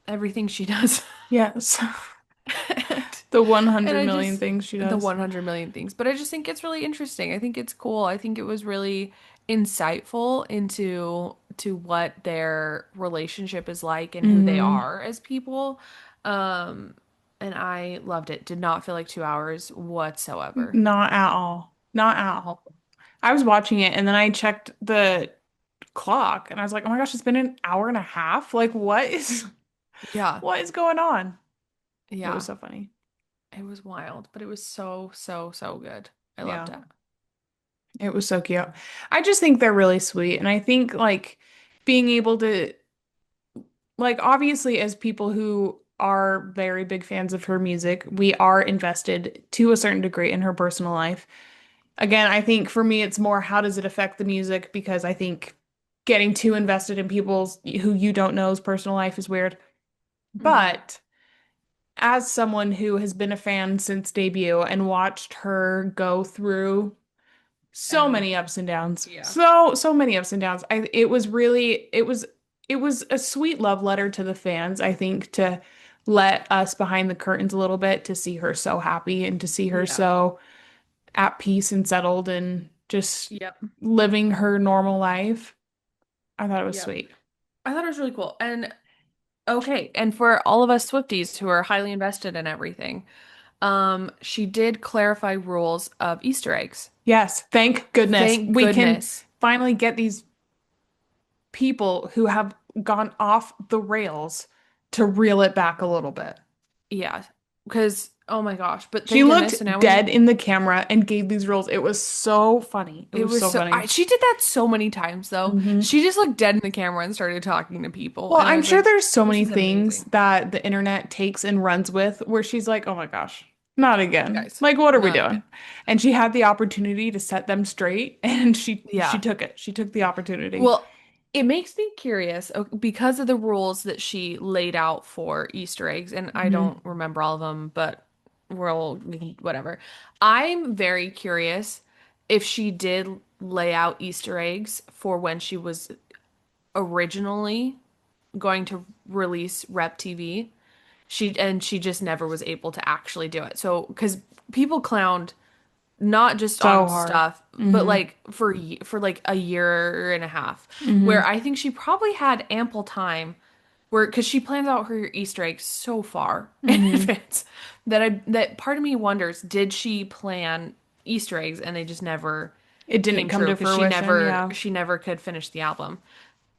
Speaker 2: everything she does.
Speaker 1: Yes.
Speaker 2: and,
Speaker 1: The
Speaker 2: and
Speaker 1: 100
Speaker 2: I
Speaker 1: million
Speaker 2: just
Speaker 1: things she
Speaker 2: the
Speaker 1: does.
Speaker 2: 100 million things. But I just think it's really interesting. I think it's cool. I think it was really insightful into to what their relationship is like and who they
Speaker 1: hmm
Speaker 2: are as people. Um and I loved it. Did not feel like 2 hours whatsoever.
Speaker 1: Not at all. Not at all. I was watching it and then I checked the clock and I was like, oh my gosh, it's been an hour and a half. Like, what is
Speaker 2: Yeah.
Speaker 1: what is going on? It was
Speaker 2: Yeah.
Speaker 1: so funny.
Speaker 2: It was wild, but it was so, so, so good. I loved
Speaker 1: Yeah,
Speaker 2: it.
Speaker 1: it was so cute. I just think they're really sweet. And I think like being able to like obviously as people who are very big fans of her music, we are invested to a certain degree in her personal life. Again, I think for me it's more how does it affect the music because I think getting too invested in people's who you don't know's personal life is weird.
Speaker 2: Hmm.
Speaker 1: But as someone who has been a fan since debut and watched her go through so many
Speaker 2: Everything.
Speaker 1: ups and downs,
Speaker 2: Yeah.
Speaker 1: so many ups and downs, it was a sweet love letter to the fans, I think, to let us behind the curtains a little bit to see her so happy and to see her
Speaker 2: Yeah.
Speaker 1: so at peace and settled and just
Speaker 2: Yep.
Speaker 1: living her normal life. I thought it was
Speaker 2: Yep.
Speaker 1: sweet.
Speaker 2: I thought it was really cool. And okay, and for all of us Swifties who are highly invested in everything, She did clarify rules of Easter eggs.
Speaker 1: Yes, thank goodness.
Speaker 2: Thank
Speaker 1: We can
Speaker 2: goodness.
Speaker 1: finally get these people who have gone off the rails to reel it back a little bit.
Speaker 2: Yeah. Because, oh my gosh, but
Speaker 1: She
Speaker 2: thank goodness. And
Speaker 1: looked
Speaker 2: I was,
Speaker 1: dead in the camera and gave these roles. It was so funny. It
Speaker 2: it
Speaker 1: was
Speaker 2: was
Speaker 1: so
Speaker 2: so,
Speaker 1: funny.
Speaker 2: she did that so many times though.
Speaker 1: hmm
Speaker 2: She just looked dead in the camera and started talking to people.
Speaker 1: Well,
Speaker 2: And I
Speaker 1: I'm
Speaker 2: was
Speaker 1: sure
Speaker 2: like,
Speaker 1: there's so
Speaker 2: this
Speaker 1: many
Speaker 2: is
Speaker 1: things
Speaker 2: amazing.
Speaker 1: that the internet takes and runs with where she's like, oh my gosh, not again.
Speaker 2: Guys,
Speaker 1: Like, what are we
Speaker 2: not again.
Speaker 1: doing? And she had the opportunity to set them straight and she
Speaker 2: Yeah.
Speaker 1: took it. She took the opportunity.
Speaker 2: Well, it makes me curious because of the rules that she laid out for Easter eggs, and I
Speaker 1: hmm
Speaker 2: don't remember all of them, but we can, whatever. I'm very curious if she did lay out Easter eggs for when she was originally going to release Rep TV. She just never was able to actually do it. So, because people clowned not just
Speaker 1: So
Speaker 2: on
Speaker 1: hard.
Speaker 2: stuff, but
Speaker 1: hmm
Speaker 2: like for like a year and a half,
Speaker 1: hmm
Speaker 2: where I think she probably had ample time where because she plans out her Easter eggs so far in
Speaker 1: hmm
Speaker 2: advance that part of me wonders, did she plan Easter eggs and they just never
Speaker 1: It didn't
Speaker 2: came
Speaker 1: come
Speaker 2: true
Speaker 1: to
Speaker 2: because
Speaker 1: fruition. Yeah.
Speaker 2: she never could finish the album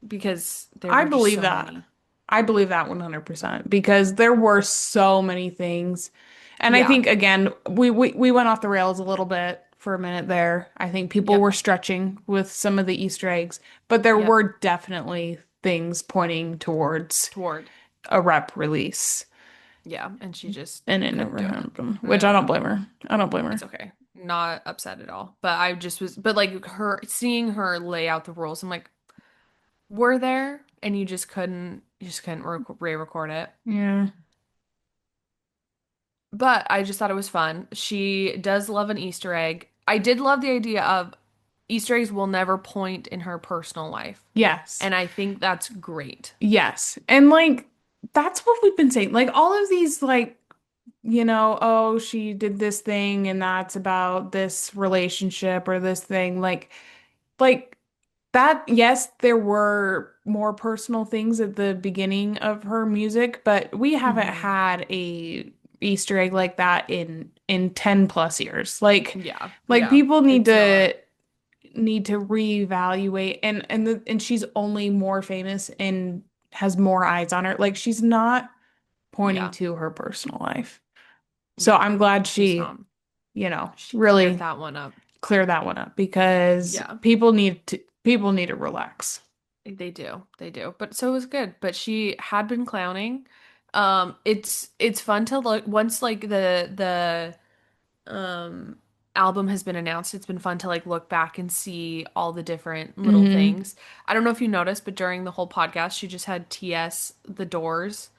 Speaker 2: because there
Speaker 1: I
Speaker 2: were just
Speaker 1: believe
Speaker 2: so
Speaker 1: that.
Speaker 2: many.
Speaker 1: I believe that 100% because there were so many things. And I
Speaker 2: Yeah.
Speaker 1: think again, we went off the rails a little bit for a minute there. I think people
Speaker 2: Yep.
Speaker 1: were stretching with some of the Easter eggs, but there
Speaker 2: Yep.
Speaker 1: were definitely things pointing towards
Speaker 2: Toward.
Speaker 1: a rep release.
Speaker 2: Yeah, and she just
Speaker 1: And it
Speaker 2: couldn't
Speaker 1: never
Speaker 2: do it.
Speaker 1: happened, which I
Speaker 2: Never
Speaker 1: don't blame
Speaker 2: happened.
Speaker 1: her. I don't blame her.
Speaker 2: It's okay. Not upset at all. But I just was, but like her seeing her lay out the rules, I'm like, we're there, and you just couldn't re-record it.
Speaker 1: Yeah.
Speaker 2: But I just thought it was fun. She does love an Easter egg. I did love the idea of Easter eggs will never point in her personal life,
Speaker 1: Yes.
Speaker 2: and I think that's great.
Speaker 1: Yes. And like that's what we've been saying. Like all of these oh, she did this thing and that's about this relationship or this thing. Like that, yes, there were more personal things at the beginning of her music, but we haven't
Speaker 2: Hmm.
Speaker 1: had a Easter egg like that in 10 plus years.
Speaker 2: Yeah,
Speaker 1: Like
Speaker 2: yeah,
Speaker 1: people
Speaker 2: it's not.
Speaker 1: need to reevaluate and she's only more famous and has more eyes on her. Like she's not pointing
Speaker 2: Yeah,
Speaker 1: to her personal life. So
Speaker 2: yeah,
Speaker 1: I'm glad
Speaker 2: she's not. She cleared
Speaker 1: really
Speaker 2: that one up.
Speaker 1: clear that one up because
Speaker 2: Yeah.
Speaker 1: people need to relax.
Speaker 2: They do. They do. But so it was good. But she had been clowning. It's fun to look once like the album has been announced, it's been fun to like look back and see all the different little
Speaker 1: hmm
Speaker 2: things. I don't know if you noticed, but during the whole podcast, she just had TS the Doors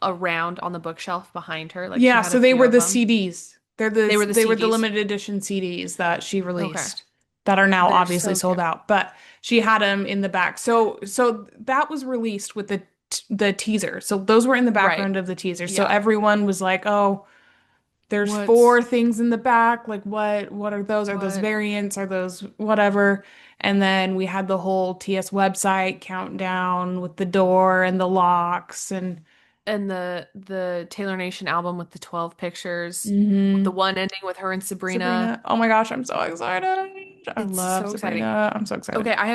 Speaker 2: around on the bookshelf behind her. Like she
Speaker 1: Yeah,
Speaker 2: had a
Speaker 1: so they
Speaker 2: few
Speaker 1: were
Speaker 2: of
Speaker 1: the
Speaker 2: them.
Speaker 1: CDs.
Speaker 2: They were the
Speaker 1: They were the
Speaker 2: CDs.
Speaker 1: limited edition CDs that she
Speaker 2: Okay.
Speaker 1: released that are now
Speaker 2: They're
Speaker 1: obviously
Speaker 2: so
Speaker 1: sold
Speaker 2: cute.
Speaker 1: out, but she had them in the back. So that was released with the teaser. So those were in the
Speaker 2: Right.
Speaker 1: background of the teaser. So
Speaker 2: Yeah.
Speaker 1: everyone was like, "Oh, there's
Speaker 2: What's
Speaker 1: four things in the back. Like what are those? Are those
Speaker 2: what?
Speaker 1: variants? Are those whatever?" And then we had the whole TS website countdown with the door and the locks and
Speaker 2: And the Taylor Nation album with the 12 pictures, with the
Speaker 1: hmm
Speaker 2: one ending with her and Sabrina.
Speaker 1: Sabrina. Oh my gosh, I'm so excited. I
Speaker 2: It's
Speaker 1: love
Speaker 2: so exciting.
Speaker 1: Sabrina. I'm so excited.
Speaker 2: Okay, I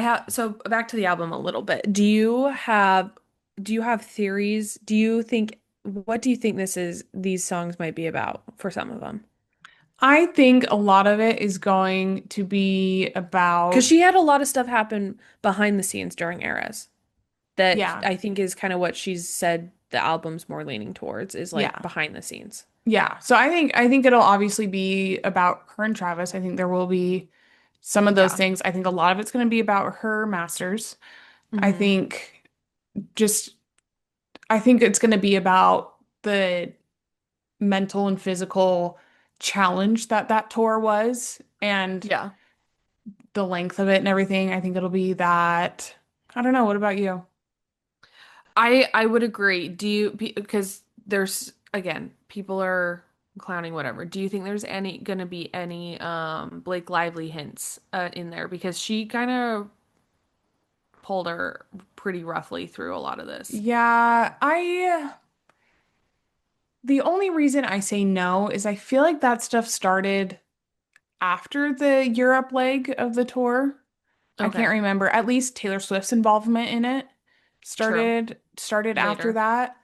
Speaker 2: have so back to the album a little bit. Do you have theories? Do you think what do you think these songs might be about for some of them?
Speaker 1: I think a lot of it is going to be
Speaker 2: Because
Speaker 1: about,
Speaker 2: she had a lot of stuff happen behind the scenes during eras that
Speaker 1: yeah,
Speaker 2: I think is kind of what she's said the album's more leaning towards is like
Speaker 1: yeah,
Speaker 2: behind the scenes.
Speaker 1: yeah. So I think it'll obviously be about her and Travis. I think there will be some of those
Speaker 2: Yeah.
Speaker 1: things. I think a lot of it's going to be about her masters. I
Speaker 2: Hmm.
Speaker 1: think just, I think it's going to be about the mental and physical challenge that that tour was and
Speaker 2: Yeah.
Speaker 1: the length of it and everything. I think it'll be that. I don't know. What about you?
Speaker 2: I would agree. Because there's again, people are clowning whatever. Do you think there's any gonna be any Blake Lively hints in there because she kind of pulled her pretty roughly through a lot of this.
Speaker 1: Yeah, the only reason I say no is I feel like that stuff started after the Europe leg of the tour. I can't
Speaker 2: Okay,
Speaker 1: remember. At least Taylor Swift's involvement in it
Speaker 2: true.
Speaker 1: started after
Speaker 2: Later.
Speaker 1: that.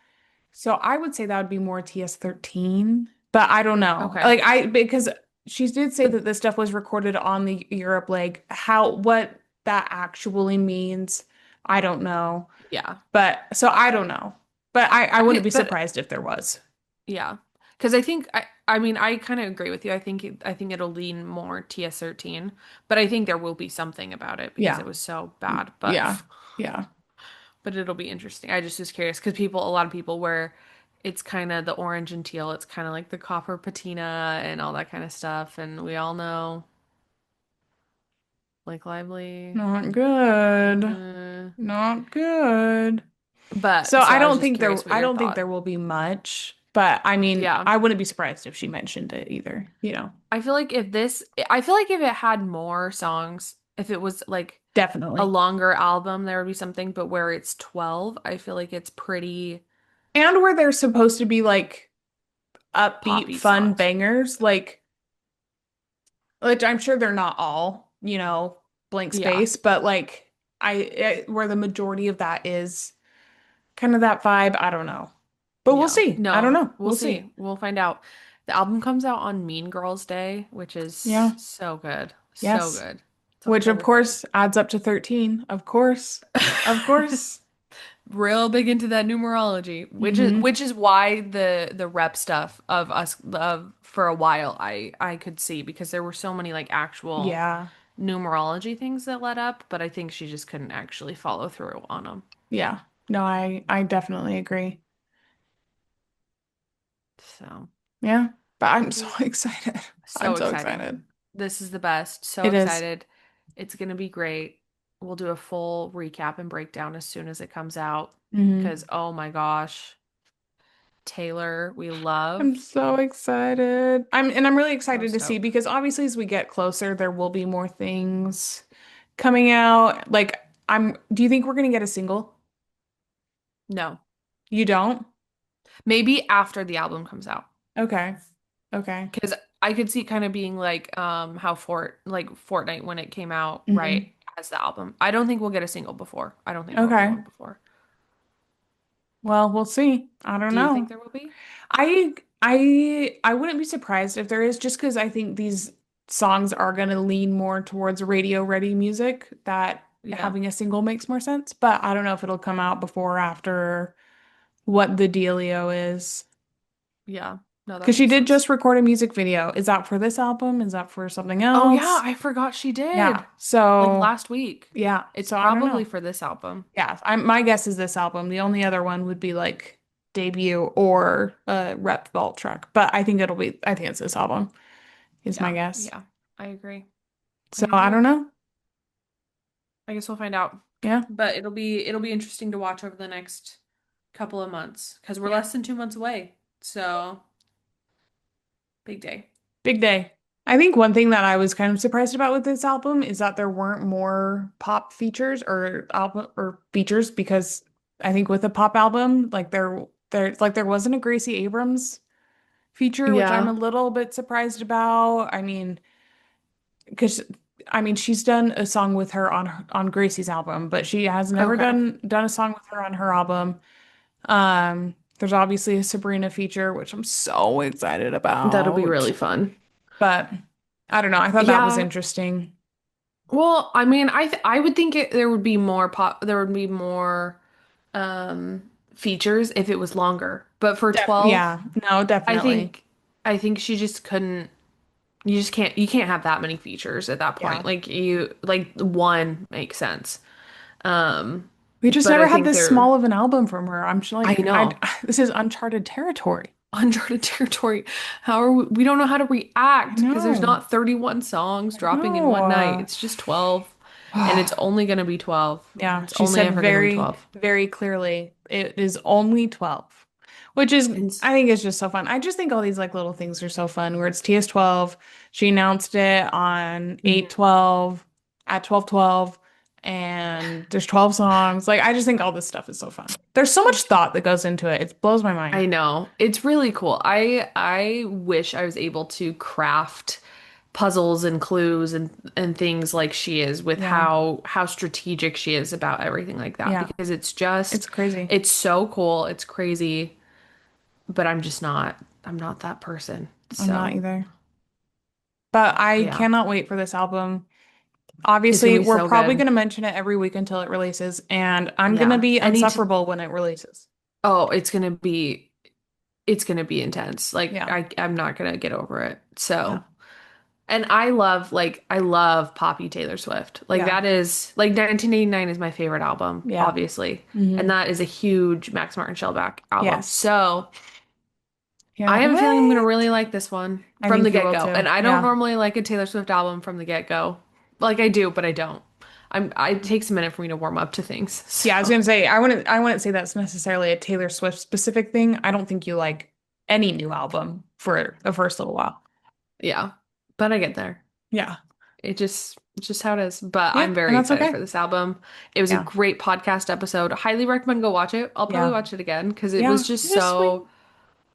Speaker 1: So I would say that would be more TS13, but I don't know.
Speaker 2: Okay.
Speaker 1: Like because she did say that this stuff was recorded on the Europe leg. What that actually means, I don't know.
Speaker 2: Yeah.
Speaker 1: But so I don't know. But I wouldn't be
Speaker 2: But
Speaker 1: surprised if there was.
Speaker 2: yeah. Because I think I mean I kind of agree with you. I think it'll lean more TS13, but I think there will be something about it because
Speaker 1: Yeah.
Speaker 2: it was so bad.
Speaker 1: Yeah. Yeah.
Speaker 2: But it'll be interesting. I just was curious because a lot of people where it's kind of the orange and teal, it's kind of like the copper patina and all that kind of stuff, and we all know Blake Lively.
Speaker 1: Not good.
Speaker 2: Uh,
Speaker 1: Not good. So
Speaker 2: but so I was just curious what
Speaker 1: I
Speaker 2: your
Speaker 1: don't think
Speaker 2: thought.
Speaker 1: there will be much, but I mean,
Speaker 2: Yeah.
Speaker 1: I wouldn't be surprised if she mentioned it either,
Speaker 2: I feel like if it had more songs, if it was like a
Speaker 1: Definitely.
Speaker 2: longer album, there would be something, but where it's 12, I feel like it's pretty
Speaker 1: And where they're supposed to be like upbeat,
Speaker 2: poppy
Speaker 1: fun
Speaker 2: songs.
Speaker 1: bangers, like which I'm sure they're not all, blank
Speaker 2: Yeah.
Speaker 1: space, but like where the majority of that is kind of that vibe, I don't know. But we'll
Speaker 2: Yeah.
Speaker 1: see. I don't
Speaker 2: No,
Speaker 1: know.
Speaker 2: we'll
Speaker 1: We'll see.
Speaker 2: see. We'll find out. The album comes out on Mean Girls Day, which is
Speaker 1: Yeah.
Speaker 2: so good. So
Speaker 1: Yes.
Speaker 2: good. It's
Speaker 1: Which of
Speaker 2: October 3rd.
Speaker 1: course adds up to 13. Of course. Of course.
Speaker 2: Real big into that numerology,
Speaker 1: Hmm.
Speaker 2: which is why the rep stuff of us of for a while I could see because there were so many like actual
Speaker 1: Yeah.
Speaker 2: numerology things that led up, but I think she just couldn't actually follow through on them.
Speaker 1: Yeah. No, I definitely agree.
Speaker 2: So,
Speaker 1: Yeah. But I'm so
Speaker 2: yeah.
Speaker 1: excited. I'm
Speaker 2: So
Speaker 1: so
Speaker 2: exciting.
Speaker 1: excited.
Speaker 2: This is the best. So
Speaker 1: It is.
Speaker 2: excited. It's gonna be great. We'll do a full recap and breakdown as soon as it comes out
Speaker 1: Hmm.
Speaker 2: because oh my gosh, Taylor, we love.
Speaker 1: I'm so excited. I'm really
Speaker 2: So
Speaker 1: excited to see
Speaker 2: stoked.
Speaker 1: because obviously as we get closer, there will be more things coming out. Like do you think we're gonna get a single?
Speaker 2: No.
Speaker 1: You don't?
Speaker 2: Maybe after the album comes out.
Speaker 1: Okay. Okay.
Speaker 2: Because I could see it kind of being like how Fortnite when it came out, right,
Speaker 1: Hmm.
Speaker 2: as the album. I don't think we'll get a single before. I don't think there'll be
Speaker 1: Okay.
Speaker 2: one before.
Speaker 1: Well, we'll see. I don't
Speaker 2: Do you think
Speaker 1: know.
Speaker 2: there will be?
Speaker 1: I wouldn't be surprised if there is just because I think these songs are gonna lean more towards radio ready music that
Speaker 2: Yeah.
Speaker 1: having a single makes more sense. But I don't know if it'll come out before or after what the dealio is.
Speaker 2: Yeah. No, that
Speaker 1: Because she
Speaker 2: makes
Speaker 1: did
Speaker 2: sense.
Speaker 1: just record a music video. Is that for this album? Is that for something
Speaker 2: Oh yeah,
Speaker 1: else?
Speaker 2: I forgot she
Speaker 1: Yeah.
Speaker 2: did. Like
Speaker 1: So
Speaker 2: last week.
Speaker 1: yeah.
Speaker 2: It's
Speaker 1: So I don't
Speaker 2: probably
Speaker 1: know.
Speaker 2: for this album.
Speaker 1: Yeah. My guess is this album. The only other one would be like debut or a rep vault track. But I think it's this album, is my
Speaker 2: Yeah.
Speaker 1: guess.
Speaker 2: Yeah. I agree. I
Speaker 1: So I don't
Speaker 2: agree.
Speaker 1: know.
Speaker 2: I guess we'll find out.
Speaker 1: Yeah.
Speaker 2: But it'll be interesting to watch over the next couple of months because we're
Speaker 1: Yeah.
Speaker 2: less than 2 months away. So, big day.
Speaker 1: Big day. I think one thing that I was kind of surprised about with this album is that there weren't more pop features or album or features because I think with a pop album, like there wasn't a Gracie Abrams feature, which I'm a
Speaker 2: Yeah.
Speaker 1: little bit surprised about. I mean, because she's done a song with her on Gracie's album, but she has never
Speaker 2: Okay.
Speaker 1: done a song with her on her album. There's obviously a Sabrina feature, which I'm so excited
Speaker 2: That'll be
Speaker 1: about.
Speaker 2: really fun.
Speaker 1: But I don't know. I thought that was
Speaker 2: Yeah.
Speaker 1: interesting.
Speaker 2: Well, I mean, I would think there would be more there would be more features if it was longer. But for 12,
Speaker 1: Yeah, no,
Speaker 2: I
Speaker 1: definitely.
Speaker 2: think I think she just couldn't you can't have that many features at that point.
Speaker 1: Yeah.
Speaker 2: Like you like one makes sense. Um
Speaker 1: We just
Speaker 2: but
Speaker 1: never
Speaker 2: I
Speaker 1: had
Speaker 2: think
Speaker 1: this
Speaker 2: they're
Speaker 1: small of an album from her. I'm just
Speaker 2: I
Speaker 1: like,
Speaker 2: know.
Speaker 1: this is uncharted territory.
Speaker 2: Uncharted territory. How are we don't know how to
Speaker 1: I
Speaker 2: react because there's
Speaker 1: know.
Speaker 2: not 31 songs
Speaker 1: I
Speaker 2: dropping in
Speaker 1: know.
Speaker 2: one night. It's just 12 and it's only going to be 12.
Speaker 1: Yeah,
Speaker 2: It's
Speaker 1: she
Speaker 2: only
Speaker 1: said
Speaker 2: ever going to be
Speaker 1: very,
Speaker 2: 12.
Speaker 1: very clearly it is only 12, which is,
Speaker 2: And
Speaker 1: I think is just so fun. I just think all these like little things are so fun where it's TS12. She announced it on
Speaker 2: mhm.
Speaker 1: 8/12 at 12/12. and there's 12 songs. Like I just think all this stuff is so fun. There's so much thought that goes into it. It blows my mind.
Speaker 2: I know. It's really cool. I wish I was able to craft puzzles and clues and things like she is with
Speaker 1: Yeah.
Speaker 2: how strategic she is about everything like that
Speaker 1: Yeah.
Speaker 2: because it's just
Speaker 1: It's crazy.
Speaker 2: it's so cool. It's crazy, but I'm not that person.
Speaker 1: I'm not
Speaker 2: So,
Speaker 1: either. But I
Speaker 2: yeah.
Speaker 1: cannot wait for this album.
Speaker 2: It's gonna
Speaker 1: Obviously,
Speaker 2: be
Speaker 1: we're
Speaker 2: so
Speaker 1: probably
Speaker 2: good.
Speaker 1: going to mention it every week until it releases, and I'm going to
Speaker 2: Yeah.
Speaker 1: be
Speaker 2: I need to
Speaker 1: insufferable when it releases.
Speaker 2: Oh, it's gonna be intense. Like
Speaker 1: Yeah.
Speaker 2: I'm not gonna get over it.
Speaker 1: Yeah.
Speaker 2: So, and I love Poppy Taylor Swift. Like
Speaker 1: Yeah.
Speaker 2: that is like 1989 is my favorite album,
Speaker 1: Yeah.
Speaker 2: obviously. And
Speaker 1: Hmm.
Speaker 2: that is a huge Max Martin Shellback album.
Speaker 1: Yes.
Speaker 2: So I
Speaker 1: Cannot
Speaker 2: have a feeling I'm gonna
Speaker 1: wait.
Speaker 2: really like this one
Speaker 1: I
Speaker 2: from the
Speaker 1: think you will
Speaker 2: get-go.
Speaker 1: too.
Speaker 2: And I don't
Speaker 1: Yeah.
Speaker 2: normally like a Taylor Swift album from the get-go. Like I do, but I don't. It takes a minute for me to warm up to things.
Speaker 1: Yeah, I was
Speaker 2: So
Speaker 1: gonna say I wouldn't say that's necessarily a Taylor Swift specific thing. I don't think you like any new album for the first little while.
Speaker 2: yeah. But I get there.
Speaker 1: Yeah.
Speaker 2: It's just how it is. But I'm
Speaker 1: Yep, and
Speaker 2: very
Speaker 1: that's
Speaker 2: excited
Speaker 1: okay.
Speaker 2: for this album. It was a
Speaker 1: Yeah.
Speaker 2: great podcast episode. Highly recommend go watch it. I'll probably
Speaker 1: Yeah.
Speaker 2: watch it again because
Speaker 1: Yeah. It's just sweet.
Speaker 2: it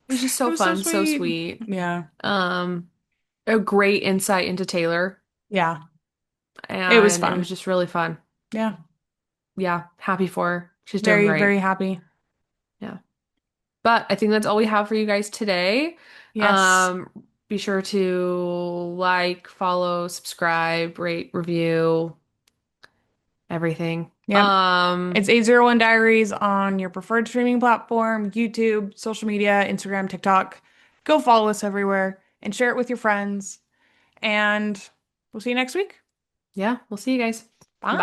Speaker 2: was just
Speaker 1: It
Speaker 2: so
Speaker 1: was so
Speaker 2: fun, so
Speaker 1: sweet.
Speaker 2: sweet.
Speaker 1: Yeah.
Speaker 2: Um, a great insight into Taylor,
Speaker 1: Yeah. It was
Speaker 2: and it was
Speaker 1: fun.
Speaker 2: just really fun.
Speaker 1: Yeah.
Speaker 2: Yeah, happy for her. She's doing
Speaker 1: Very,
Speaker 2: great.
Speaker 1: very happy.
Speaker 2: Yeah. But I think that's all we have for you guys today.
Speaker 1: Yes.
Speaker 2: Um, be sure to like, follow, subscribe, rate, review, everything.
Speaker 1: Yep. It's 801 Diaries on your preferred streaming platform, YouTube, social media, Instagram, TikTok. Go follow us everywhere and share it with your friends. And we'll see you next week.
Speaker 2: Yeah, we'll see you guys.
Speaker 1: Bye.
Speaker 2: Bye.